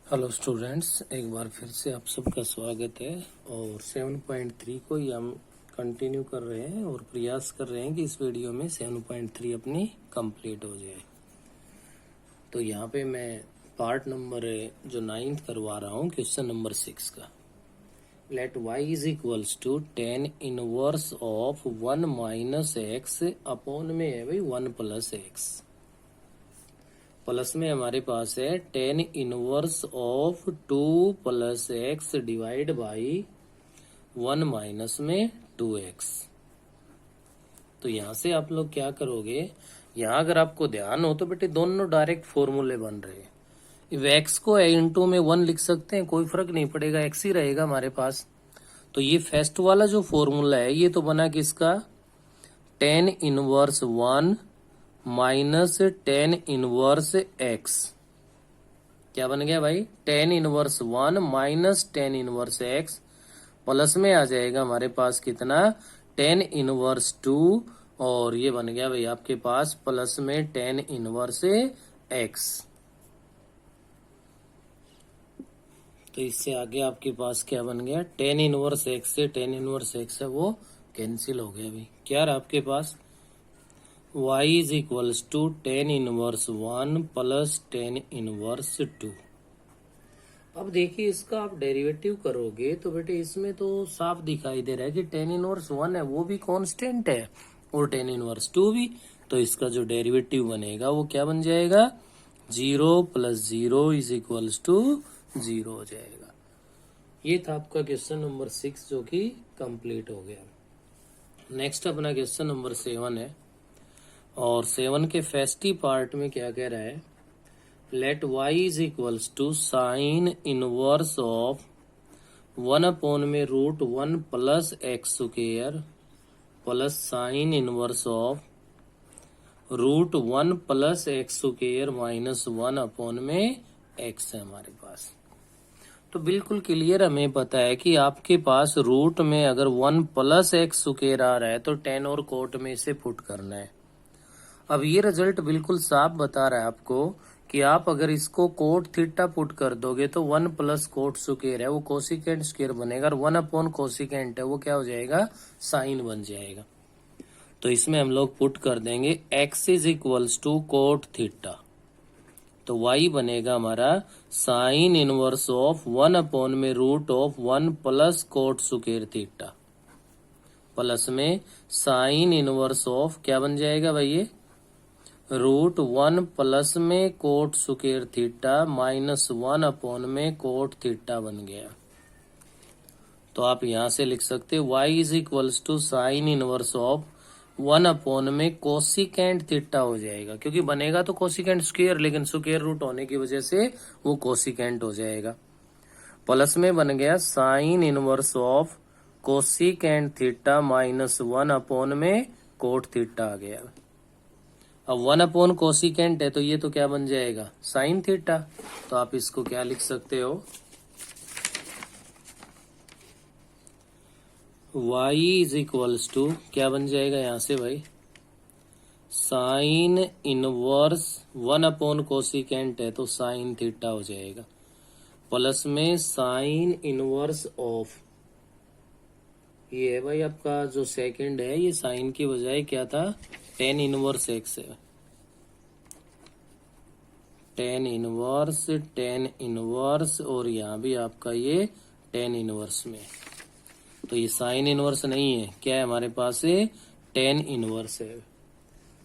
Hello students, एक बार फिर से आप सबका स्वागत है। और 7.3 को ही हम कंटिन्यू कर रहे हैं और प्रयास कर रहे हैं कि इस वीडियो में 7.3 अपनी कंप्लीट हो जाए। तो यहाँ पे मैं पार्ट नंबर जो 9th करवा रहा हूँ, क्वेश्चन नंबर 6 का। Let y is equals to 10 inverse of 1 minus X upon में है भाई 1 प्लस एक्स। प्लस में हमारे पास है 10 inverse of 2 plus x divide by 1 minus में 2x। तो यहां से आप लोग क्या करोगे, यहां अगर आपको ध्यान हो तो बेटे दोनों डायरेक्ट फॉर्मूले बन रहे हैं। इव x को a इंटू में 1 लिख सकते हैं, कोई फर्क नहीं पड़ेगा, x ही रहेगा हमारे पास। तो ये फर्स्ट वाला जो फॉर्मूला है ये तो बना किसका, 10 इनवर्स 1 माइनस 10 इनवर्स एक्स। क्या बन गया भाई, 10 inverse 1 minus 10 inverse X. Plus में आ जाएगा हमारे पास कितना, 10 इनवर्स 2। और ये बन गया भाई आपके पास प्लस में 10 इनवर्स एक्स। तो इससे आगे आपके पास क्या बन गया, 10 इनवर्स एक्स से 10 इनवर्स एक्स है वो कैंसिल हो गया भाई। क्या रहा आपके पास, y is equals to 10 inverse 1 plus 10 inverse 2। अब देखिए इसका आप डेरिवेटिव करोगे तो बेटे इसमें तो साफ दिखाई दे रहा है कि 10 इनवर्स 1 है वो भी कांस्टेंट है और 10 इनवर्स 2 भी। तो इसका जो डेरिवेटिव बनेगा वो क्या बन जाएगा, 0 प्लस 0 इज इक्वल्स टू 0 हो जाएगा। ये था आपका क्वेश्चन नंबर 6 जो कि कंप्लीट हो गया। नेक्स्ट अपना क्वेश्चन नंबर 7 है। और 7 के फेस्टी पार्ट में क्या कह रहा है, let y is equals to sine inverse of 1 upon में root 1 plus x square plus sine inverse of root 1 plus x square minus 1 upon में x है हमारे पास। तो बिल्कुल क्लियर हमें पता है कि आपके पास रूट में अगर 1 प्लस एक्स स्क्वायर आ रहा है तो 10 और कोट में इसे पुट करना है। अब ये रिजल्ट बिल्कुल साफ बता रहा है आपको कि आप अगर इसको कोट थीटा पुट कर दोगे तो 1 प्लस कोट स्क्वायर है वो कोसिकेंट स्क्वायर बनेगा और 1 अपॉन कोसिकेंट है वो क्या हो जाएगा, साइन बन जाएगा। तो इसमें हम लोग पुट कर देंगे x is equals to cot theta. तो y बनेगा हमारा साइन इनवर्स ऑफ 1 अपॉन में root of 1 plus cot square theta plus में साइन इनवर्स ऑफ क्या बन जाएगा भाई, ये रूट 1 प्लस में cot square theta minus 1 upon में कोट थीटा बन गया। तो आप यहां से लिख सकते y is equals to sine inverse of 1 upon में कोसिकेंट थीटा हो जाएगा, क्योंकि बनेगा तो कोसिकेंट स्क्वायर लेकिन स्क्वायर रूट होने की वजह से वो कोसिकेंट हो जाएगा। प्लस में बन गया sine inverse of cosecant theta minus 1 upon में कोट थीटा आ गया। अब 1 अपॉन कोसिकेंट है तो ये तो क्या बन जाएगा, साइन थीटा। तो आप इसको क्या लिख सकते हो, y इज इक्वल्स टू क्या बन जाएगा यहां से भाई, साइन इनवर्स 1 अपॉन कोसिकेंट है तो साइन थीटा हो जाएगा प्लस में साइन इनवर्स ऑफ, ये है भाई आपका जो सेकंड है ये साइन की बजाय क्या था, 10 इनवर्स एक्स है, 10 इनवर्स और यहाँ भी आपका ये 10 इनवर्स में। तो ये साइन इनवर्स नहीं है, क्या है हमारे पास है 10 इनवर्स है।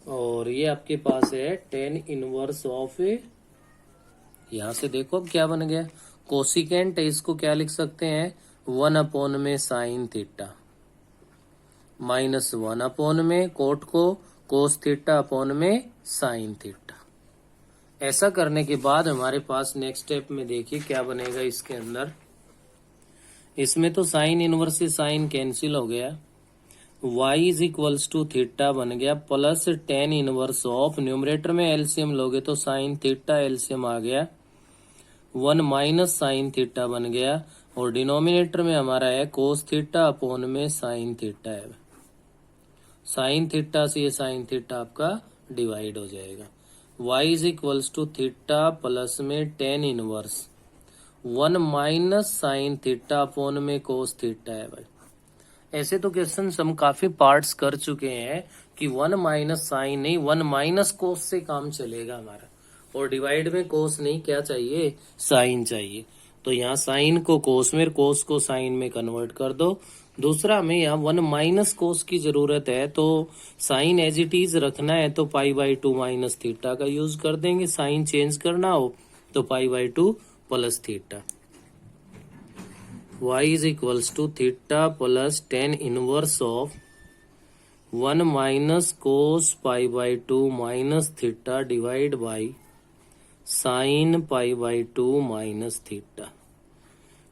और ये आपके पास है 10 इनवर्स ऑफ, यहां से देखो अब क्या बन गया, कोसिकेंट है इसको क्या लिख सकते हैं, 1 अपॉन में साइन थीटा माइनस 1 अपॉन में कोट को कोस थीटा अपॉन में साइन थीटा। ऐसा करने के बाद हमारे पास नेक्स्ट स्टेप में देखिए क्या बनेगा इसके अंदर, इसमें तो साइन इनवर्स से साइन कैंसिल हो गया, y is equals to theta बन गया प्लस 10 इनवर्स ऑफ, न्यूमरेटर में एलसीएम लोगे तो साइन थीटा एलसीएम आ गया, 1 माइनस साइन थीटा बन गया और डिनोमिनेटर में हमारा है कोस थीटा अपॉन में साइन थीटा है। साइन थीटा से ये साइन थीटा आपका डिवाइड हो जाएगा। y is equals to theta plus में 10 inverse 1 minus sine theta upon में कोस थीटा है भाई। ऐसे तो क्वेश्चन हम काफी पार्ट्स कर चुके हैं कि 1 माइनस साइन नहीं 1 माइनस कोस से काम चलेगा हमारा, और डिवाइड में कोस नहीं क्या चाहिए, साइन चाहिए। तो यहाँ साइन को कोस में, कोस को साइन में कन्वर्ट कर दो। दूसरा हमें यहाँ 1 माइनस कोस की जरूरत है, तो साइन एज इट इज रखना है तो π/2 माइनस थीटा का यूज कर देंगे। साइन चेंज करना हो तो π/2 plus theta. y is equals to theta plus tan inverse of 1 minus cos π/2 minus theta divide by sine π/2 minus theta.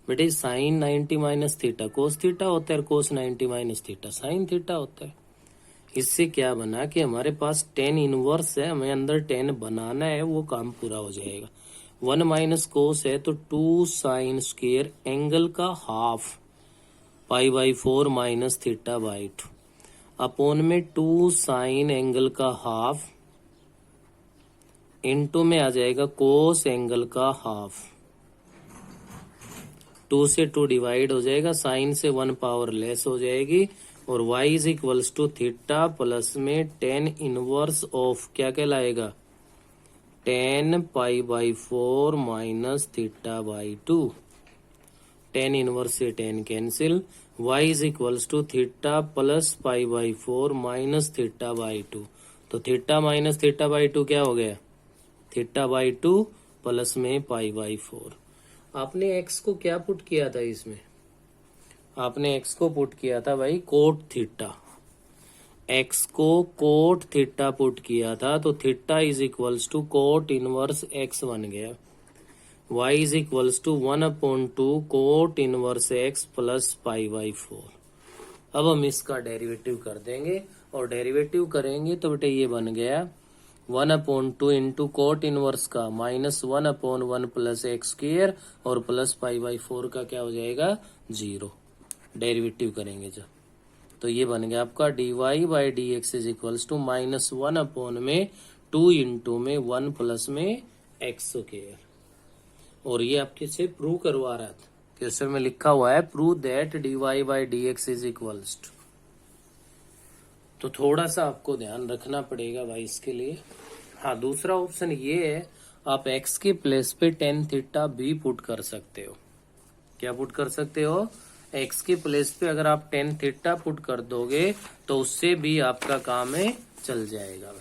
बेटे sine 90 minus theta cos theta होता है, cos 90 minus theta sine theta होता है। इससे क्या बना कि हमारे पास tan इनवर्स है, हमें अंदर tan बनाना है, वो काम पूरा हो जाएगा। 1 माइनस कोस है तो 2 साइन स्क्वायर एंगल का half π/4 minus theta by 2 upon में 2 साइन एंगल का हाफ इनटू में आ जाएगा कोस एंगल का हाफ। 2 से 2 डिवाइड हो जाएगा, साइन से 1 पावर लेस हो जाएगी, और y is equals to theta plus में tan इनवर्स ऑफ क्या कहलाएगा, tan π/4 minus theta by 2। tan inverse से tan cancel, y is equals to theta plus π/4 minus theta by 2। तो थीटा माइनस थीटा बाई 2 क्या हो गया, थीटा बाई 2 प्लस में π/4। आपने x को क्या पुट किया था इसमें, आपने x को पुट किया था भाई कोट थीटा। x को कोट थीटा पुट किया था, तो theta is equals to cot inverse x बन गया। y is equals to 1/2 cot inverse x plus π/4। अब हम इसका डेरिवेटिव कर देंगे, और डेरिवेटिव करेंगे तो बेटे ये बन गया 1/2 इंटू कोट इनवर्स का -1/1 प्लस एक्स स्क्वायर और प्लस π/4 का क्या हो जाएगा 0। डेरिवेटिव करेंगे जब, तो ये बन गया आपका dy/dx इज इक्वल्स टू -1 में 2 इंटू में 1 प्लस में एक्स स्क्वायर। और ये आपके से प्रूव करवा रहा था, क्वेश्चन में लिखा हुआ है prove that dy/dx is equals to. तो थोड़ा सा आपको ध्यान रखना पड़ेगा भाई इसके लिए। हाँ, दूसरा ऑप्शन ये है, आप x के प्लेस पे tan थीटा भी पुट कर सकते हो। क्या पुट कर सकते हो, x के प्लेस पे अगर आप tan थीटा पुट कर दोगे तो उससे भी आपका काम है चल जाएगा।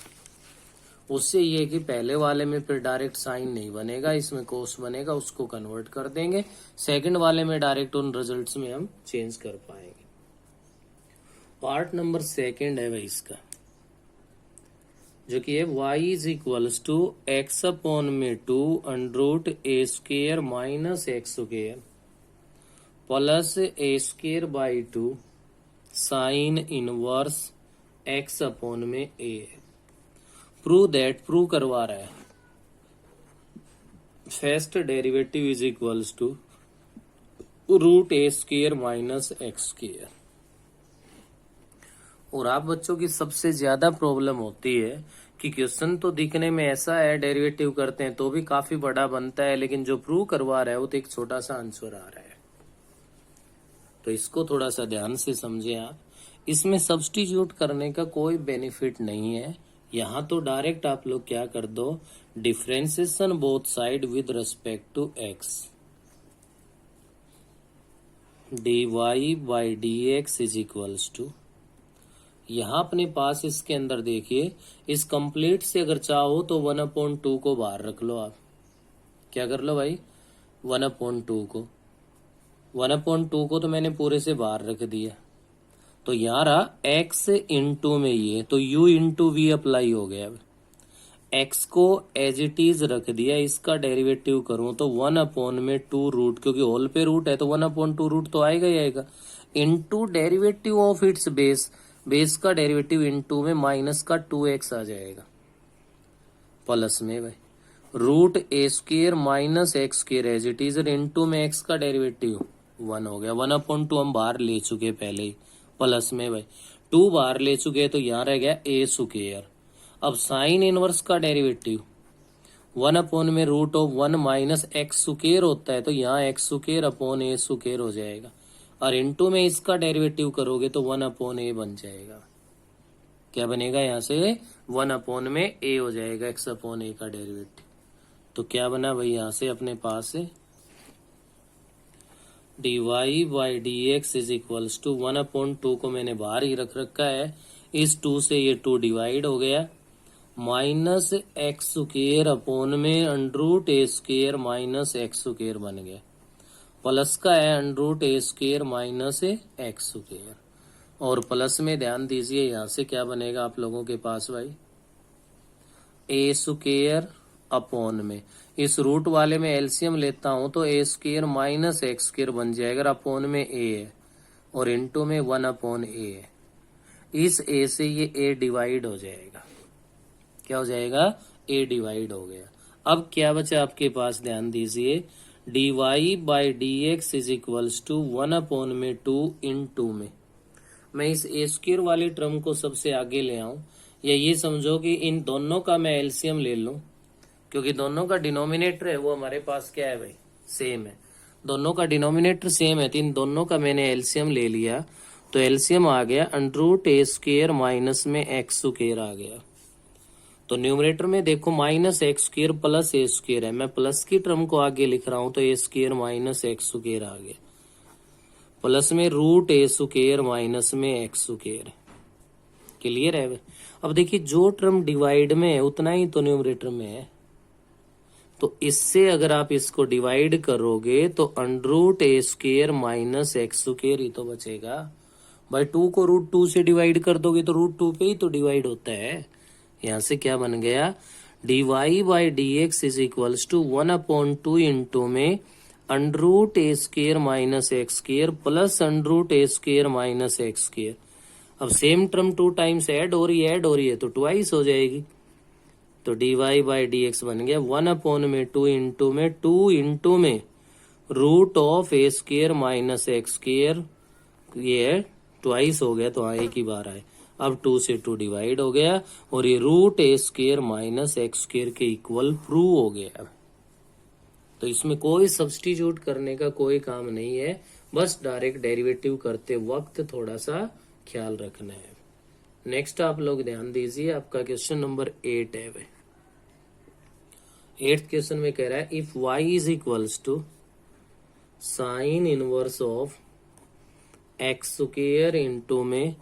उससे ये कि पहले वाले में फिर डायरेक्ट साइन नहीं बनेगा, इसमें कोस बनेगा, उसको कन्वर्ट कर देंगे। सेकंड वाले में डायरेक्ट उन रिजल्ट्स में हम चेंज कर पाएंगे। पार्ट नंबर सेकंड है भाई इसका, जो कि है y is equals to X upon में 2 under a square minus x square plus a square by 2 sine inverse x upon में a। प्रूव दैट, प्रूव करवा रहा है first derivative is equals to √a square minus x square. और आप बच्चों की सबसे ज्यादा प्रॉब्लम होती है कि क्वेश्चन तो दिखने में ऐसा है, डेरिवेटिव करते हैं तो भी काफी बड़ा बनता है, लेकिन जो प्रूव करवा रहा है वो तो एक छोटा सा आंसर आ रहा है। तो इसको थोड़ा सा ध्यान से समझे आप। इसमें सब्स्टिट्यूट करने का कोई बेनिफिट नहीं है, यहाँ तो डायरेक्ट आप लोग क्या कर दो, differentiation both side with respect to X. dy/dx is equals to, यहाँ अपने पास इसके अंदर देखिए, इस कंप्लीट से अगर चाहो तो 1/2 को बाहर रख लो। आप क्या कर लो भाई, 1/2 को, 1/2 को तो मैंने पूरे से बाहर रख दिया। तो यहाँ रहा x इंटू में ये, तो u इंटू वी अप्लाई हो गया। x को एज इट इज रख दिया, इसका डेरिवेटिव करूं तो 1/2 रूट, क्योंकि होल पे रूट है तो 1/2 रूट तो आएगा ही आएगा, into derivative of its base, base का डेरिवेटिव इंटू में माइनस का 2x आ जाएगा, प्लस में भाई √a square minus x square as it is, into में x का डेरिवेटिव 1 हो गया। 1/2 हम बाहर ले चुके पहले ही, प्लस में भाई 2 बाहर ले चुके तो यहाँ रह गया a स्क्वायर। अब साइन इनवर्स का डेरिवेटिव वन अपॉन में root of 1 minus x square होता है, तो यहाँ X square upon A square हो जाएगा, और इनटू में इसका डेरिवेटिव करोगे तो 1 अपॉन ए बन जाएगा। क्या बनेगा यहाँ से 1 अपॉन में ए हो जाएगा, एक्स अपॉन ए का डेरिवेटिव। तो क्या बना भाई यहाँ से अपने पास dy by D x is equals to 1/2 को मैंने बाहर ही रख रखा है, इस 2 से ये 2 डिवाइड हो गया, माइनस एक्स स्क्वायर अपॉन में under root a square minus x square बन गया, प्लस का है under root a square minus x square, और प्लस में ध्यान दीजिए यहाँ से क्या बनेगा आप लोगों के पास भाई, ए स्क्वायर अपॉन में इस रूट वाले में एलसीएम लेता हूं तो ए स्क्वायर माइनस एक्स स्क्वायर बन जाएगा, अपॉन में ए है और इनटू में 1 अपॉन ए है, इस ए से ये ए डिवाइड हो जाएगा। क्या हो जाएगा, ए डिवाइड हो गया। अब क्या बचा आपके पास, ध्यान दीजिए, dy by D x is equals to 1 upon में 2 इन 2 में मैं इस ए स्क्वायर वाली टर्म को सबसे आगे ले आऊं, या ये समझो कि इन दोनों का मैं एलसीएम ले लूं, क्योंकि दोनों का डिनोमिनेटर है वो हमारे पास क्या है भाई, सेम है, दोनों का डिनोमिनेटर सेम है, तो इन दोनों का मैंने एलसीएम ले लिया, तो एलसीएम आ गया अंडरूट ए स्क्वायर माइनस में एक्स स्क्वायर आ गया। तो न्यूमरेटर में देखो माइनस एक्स स्क्वायर प्लस ए स्क्वायर है, मैं प्लस की टर्म को आगे लिख रहा हूं तो ए स्क्वायर माइनस एक्स स्क्वायर आ गया, प्लस में रूट ए स्क्वायर माइनस में एक्स स्क्वायर। क्लियर है भाई। अब देखिए जो टर्म डिवाइड में है उतना ही तो न्यूमरेटर में है, तो इससे अगर आप इसको डिवाइड करोगे तो under root a square minus x square ही तो बचेगा भाई। 2 को रूट 2 से डिवाइड कर दोगे तो रूट 2 पे ही तो डिवाइड होता है। यहां से क्या बन गया, dy by D x is equals to 1/2 into में under root a square minus x square plus under root a square minus x square. अब सेम टर्म 2 टाइम्स ऐड हो रही है तो ट्वाइस हो जाएगी, तो dy बाई डी एक्स बन गया 1/2 इंटू में root of A square minus x square, ये ट्वाइस हो गया तो हाँ एक ही बार आए। अब 2 से 2 डिवाइड हो गया और ये रूट ए स्क्वायर माइनस एक्स स्क्वायर के इक्वल प्रूव हो गया। तो इसमें कोई सब्स्टिट्यूट करने का कोई काम नहीं है, बस डायरेक्ट डेरिवेटिव करते वक्त थोड़ा सा ख्याल रखना है। नेक्स्ट आप लोग ध्यान दीजिए, आपका क्वेश्चन नंबर 8 है भाई। 8th क्वेश्चन में कह रहा है if y is equals to sine inverse of x square into में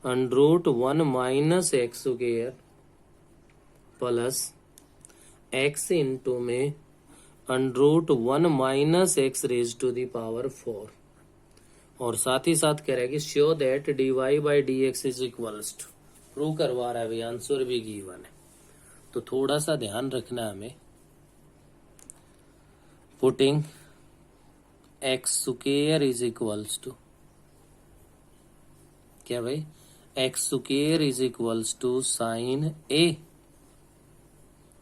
under root 1 minus x square plus x into में under root 1 minus x raise to the power 4, और साथ ही साथ कह रहा है कि show that dy by D x is equals to, prove करवा रहा है भाई, आंसर भी गिवन है। तो थोड़ा सा ध्यान रखना हमें, putting X square is equals to क्या भाई, X square is equals to sine A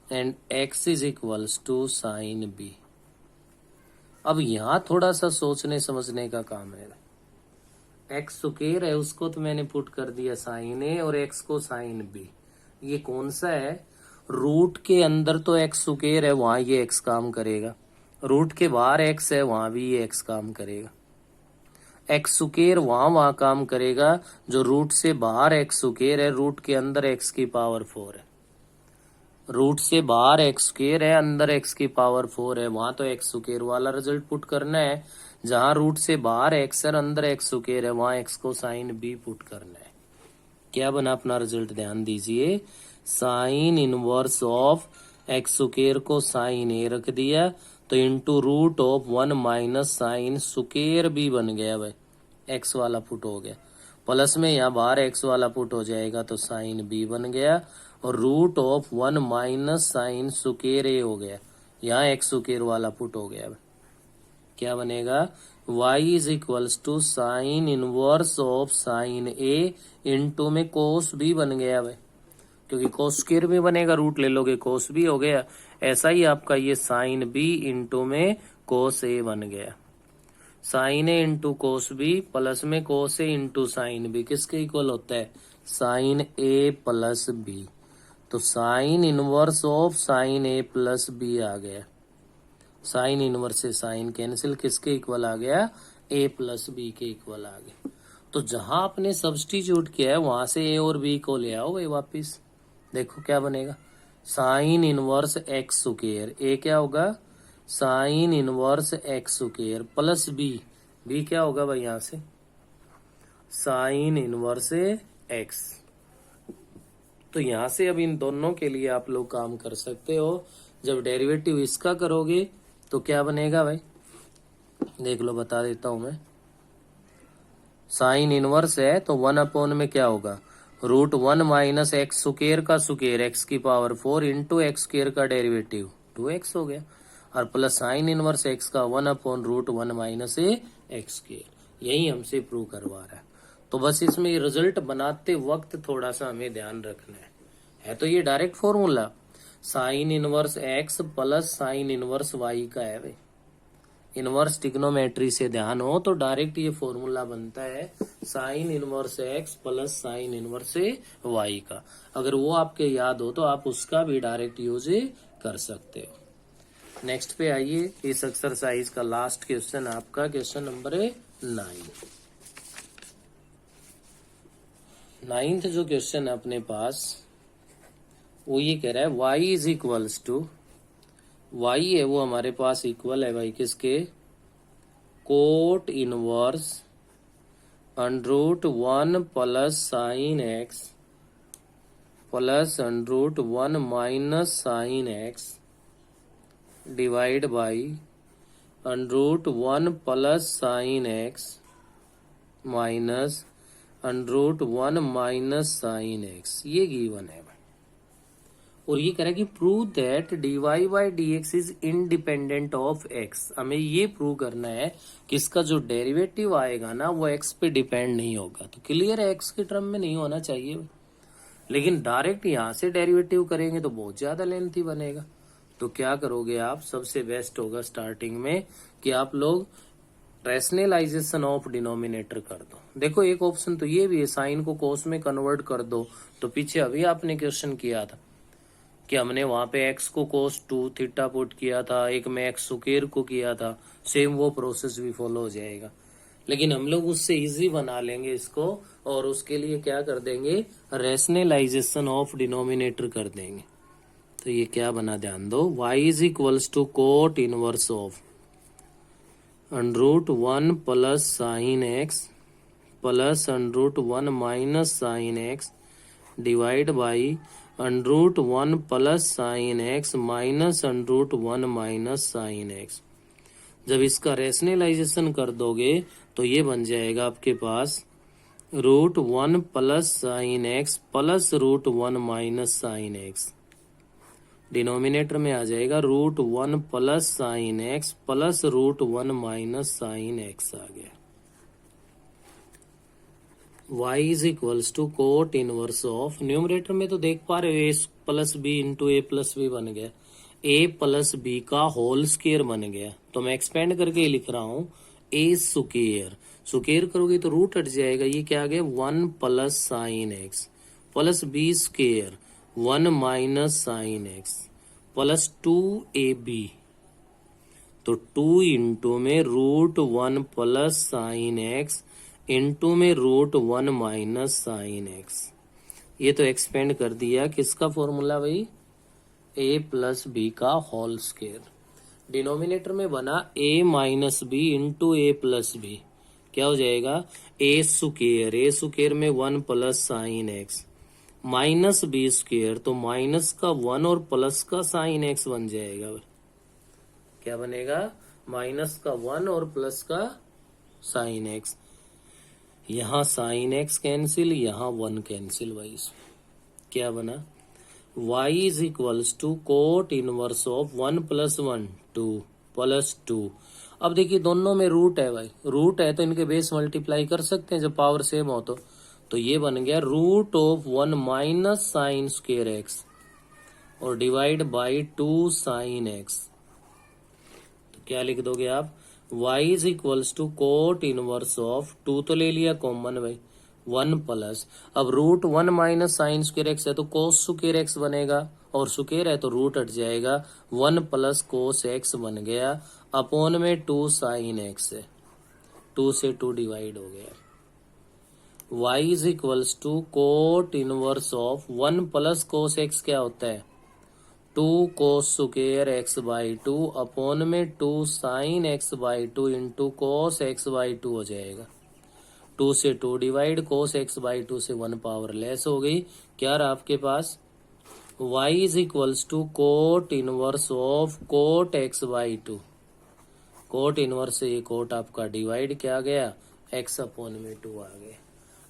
and X is equals to sine B. अब यहां थोड़ा सा सोचने समझने का काम है। एक्स स्क्वायर है उसको तो मैंने पुट कर दिया साइन ए और एक्स को साइन बी। ये कौन सा है, रूट के अंदर तो एक्स स्क्वायर है वहां ये एक्स काम करेगा, रूट के बाहर एक्स है वहां भी ये एक्स काम करेगा। एक्स स्क्वायर वहां काम करेगा जो रूट से बाहर एक्स स्क्वायर है, रूट के अंदर एक्स की पावर 4 है। रूट से बाहर एक्स स्क्वायर है, अंदर एक्स की पावर 4 है, वहां तो एक्स स्क्वायर वाला रिजल्ट पुट करना है। जहां रूट से बाहर एक्स है, अंदर एक्स स्क्वायर है, वहां एक्स को साइन बी पुट करना है। क्या बना अपना रिजल्ट, ध्यान दीजिए, sine inverse of x square को साइन ए रख दिया तो into root of 1 minus sine square B बन गया भाई, एक्स वाला पुट हो गया, प्लस में यहाँ बाहर एक्स वाला पुट हो जाएगा तो साइन बी बन गया, और root of 1 minus sine square A हो गया, यहाँ एक्स स्क्वायर वाला पुट हो गया। क्या बनेगा, y is equals to sine inverse of sine A into में कोस बी बन गया भाई, क्योंकि कोस स्क्वायर भी बनेगा, रूट ले लोगे कोस बी हो गया। ऐसा ही आपका ये साइन बी इंटू में कोस ए बन गया, sine A into cos B plus में cos A into sine B किसके इक्वल होता है, साइन ए प्लस बी। तो sine inverse of sine A plus B आ गया। साइन इनवर्स से साइन कैंसिल, किसके इक्वल आ गया, ए प्लस बी के इक्वल आ गया। तो जहां आपने सब्स्टिट्यूट किया है वहां से ए और बी को ले आओ भाई वापिस। देखो क्या बनेगा, sine inverse X square, A क्या होगा sine inverse X square plus B, B क्या होगा भाई यहां से साइन इनवर्स एक्स। तो यहां से अब इन दोनों के लिए आप लोग काम कर सकते हो। जब डेरिवेटिव इसका करोगे तो क्या बनेगा भाई, देख लो बता देता हूं मैं। साइन इनवर्स है तो 1 में क्या होगा, √1 माइनस एक्स स्क्वायर का स्क्वायर एक्स की पावर 4 इंटू एक्स स्क्वायर का डेरिवेटिव 2x हो गया, और प्लस साइन इनवर्स एक्स का 1/√1 माइनस एक्स स्क्वायर। यही हमसे प्रूव करवा रहा है। तो बस इसमें रिजल्ट बनाते वक्त थोड़ा सा हमें ध्यान रखना है तो ये direct formula sine inverse X plus sine inverse Y का है भाई। इनवर्स ट्रिग्नोमेट्री से ध्यान हो तो डायरेक्ट ये फॉर्मूला बनता है sine inverse X plus sine inverse Y का। अगर वो आपके याद हो तो आप उसका भी डायरेक्ट यूज कर सकते हो। नेक्स्ट पे आइए, इस एक्सरसाइज का लास्ट क्वेश्चन आपका क्वेश्चन नंबर 9th जो क्वेश्चन है अपने पास वो ये कह रहा है y is equals to, y है वो हमारे पास इक्वल है भाई किसके, cot inverse √1 plus sine x plus √1 minus sine x divide by √1 plus sine x minus √1 minus sine X, ये गिवन है भाई। और ये कह रहा है कि prove that dy by dx is independent of x। हमें ये प्रूव करना है कि इसका जो डेरिवेटिव आएगा ना वो x पे डिपेंड नहीं होगा। तो क्लियर है x के टर्म में नहीं होना चाहिए, लेकिन डायरेक्ट यहां से डेरिवेटिव करेंगे तो बहुत ज्यादा लेंथी बनेगा। तो क्या करोगे आप, सबसे बेस्ट होगा स्टार्टिंग में कि आप लोग रैशनलाइजेशन ऑफ डिनोमिनेटर कर दो। देखो एक ऑप्शन तो ये भी है, साइन को कोस में कन्वर्ट कर दो। तो पीछे अभी आपने क्वेश्चन किया था कि हमने वहां पे x को cos 2 थीटा पुट किया था, एक में x स्क्वायर को किया था, सेम वो प्रोसेस भी फॉलो हो जाएगा। लेकिन हम लोग उससे इजी बना लेंगे इसको, और उसके लिए क्या कर देंगे, रैशनलाइजेशन ऑफ डिनोमिनेटर कर देंगे। तो ये क्या बना ध्यान दो, y is equals to cot inverse of √1 plus sine x plus √1 minus sine x divide by √1 plus sine x minus √1 minus sine x. जब इसका रैशनलाइजेशन कर दोगे तो ये बन जाएगा आपके पास √1 plus sine x plus √1 minus sine x. Denominator में आ जाएगा √1 plus sine x plus √1 minus sine x आ गया। y is equals to cot inverse of, numerator में तो देख पा रहे हो a plus B into A plus B बन गया, a प्लस बी का होल स्क्वायर बन गया। तो मैं एक्सपेंड करके लिख रहा हूं a स्क्वायर, स्क्वायर करोगे तो रूट हट जाएगा, ये क्या आ गया 1 plus sine x plus b square 1 minus sine x plus 2ab। तो 2 इंटू में √1 प्लस साइन एक्स इंटू में √1 माइनस साइन एक्स। ये तो एक्सपेंड कर दिया किसका फॉर्मूला भाई, a प्लस बी का होल स्क्वायर। डिनोमिनेटर में बना a minus b into A plus b, क्या हो जाएगा a स्क्वायर में 1 plus sine x minus b square, तो माइनस का 1 और प्लस का साइन एक्स बन जाएगा। क्या बनेगा, माइनस का 1 और प्लस का साइन एक्स। यहाँ साइन एक्स कैंसिल, यहाँ 1 कैंसिल भाई। क्या बना, y is equals to cot inverse of 1 plus 1 2 plus 2। अब देखिए दोनों में रूट है भाई, रूट है तो इनके बेस मल्टीप्लाई कर सकते हैं जब पावर सेम हो तो ये बन गया √1 माइनस साइन स्क्वायर एक्स और डिवाइड बाई 2 साइन एक्स। तो क्या लिख दोगे आप, y is equals to cot inverse of 2 तो ले लिया कॉमन भाई, 1 प्लस, अब root 1 minus sine square x है तो कोस स्क्वायर एक्स बनेगा, और स्क्वायर है तो रूट हट जाएगा, 1 प्लस कोस एक्स बन गया, अपॉन में 2 साइन एक्स है, 2 से 2 डिवाइड हो गया। y is equals to cot inverse of 1 plus cos x क्या होता है 2 cos square x by 2 upon में 2 sine x by 2 into cos x by 2 हो जाएगा, 2 से 2 डिवाइड, कोस एक्स बाई 2 से 1 पावर लेस हो गई। क्या रहा आपके पास y is equals to cot inverse of cot x by 2, cot inverse से ये कोट आपका डिवाइड क्या गया x अपॉन में 2 आ गया।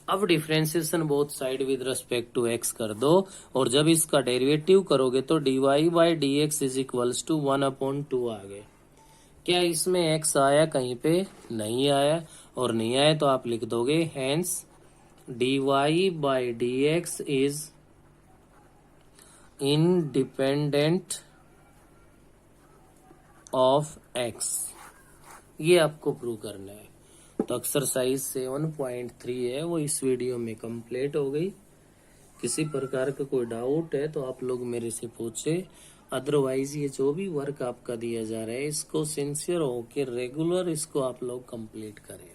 अब differentiation both side with respect to x कर दो, और जब इसका डेरिवेटिव करोगे तो dy by D x is equals to 1/2 आ गए। क्या इसमें x आया कहीं पे? नहीं आया, और नहीं आया तो आप लिख दोगे hence dy by D x is independent of x। ये आपको प्रूव करना है। तो एक्सरसाइज 7.3 है वो इस वीडियो में कंप्लीट हो गई। किसी प्रकार का कोई डाउट है तो आप लोग मेरे से पूछे, अदरवाइज ये जो भी वर्क आपका दिया जा रहा है इसको सिंसियर होकर रेगुलर इसको आप लोग कंप्लीट करें।